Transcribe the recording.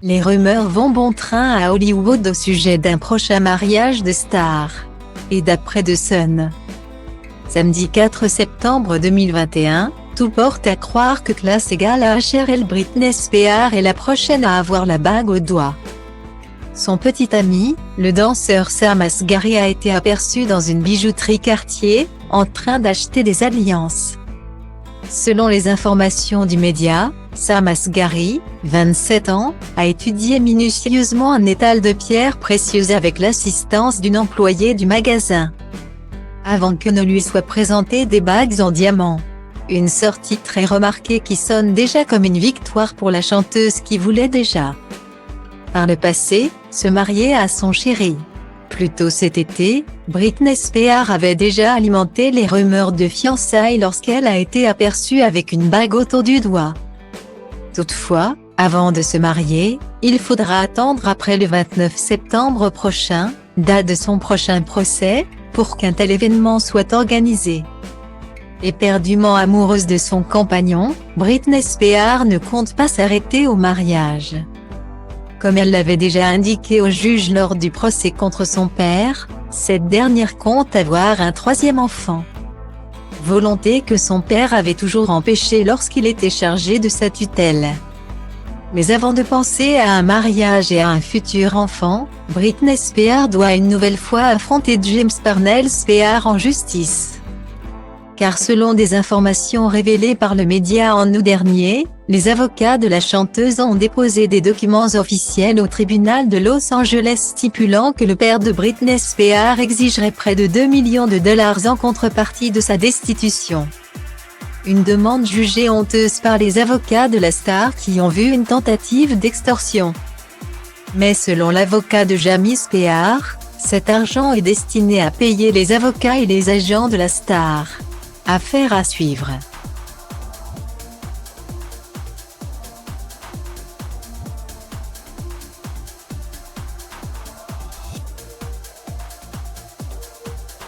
Les rumeurs vont bon train à Hollywood au sujet d'un prochain mariage de stars. Et d'après The Sun, samedi 4 septembre 2021, tout porte à croire que classe égale à HRL. Britney Spears est la prochaine à avoir la bague au doigt. Son petit ami, le danseur Sam Asghari, a été aperçu dans une bijouterie Cartier, en train d'acheter des alliances. Selon les informations du média, Sam Asghari, 27 ans, a étudié minutieusement un étal de pierres précieuses avec l'assistance d'une employée du magasin, avant que ne lui soient présentées des bagues en diamant. Une sortie très remarquée qui sonne déjà comme une victoire pour la chanteuse qui voulait déjà, par le passé, se marier à son chéri. Plus tôt cet été, Britney Spears avait déjà alimenté les rumeurs de fiançailles lorsqu'elle a été aperçue avec une bague autour du doigt. Toutefois, avant de se marier, il faudra attendre après le 29 septembre prochain, date de son prochain procès, pour qu'un tel événement soit organisé. Éperdument amoureuse de son compagnon, Britney Spears ne compte pas s'arrêter au mariage. Comme elle l'avait déjà indiqué au juge lors du procès contre son père, cette dernière compte avoir un troisième enfant. Volonté que son père avait toujours empêchée lorsqu'il était chargé de sa tutelle. Mais avant de penser à un mariage et à un futur enfant, Britney Spears doit une nouvelle fois affronter James Parnell Spears en justice. Car selon des informations révélées par le média en août dernier, les avocats de la chanteuse ont déposé des documents officiels au tribunal de Los Angeles stipulant que le père de Britney Spears exigerait près de 2 millions de dollars en contrepartie de sa destitution. Une demande jugée honteuse par les avocats de la star qui ont vu une tentative d'extorsion. Mais selon l'avocat de Jamie Spears, cet argent est destiné à payer les avocats et les agents de la star. Affaire à suivre.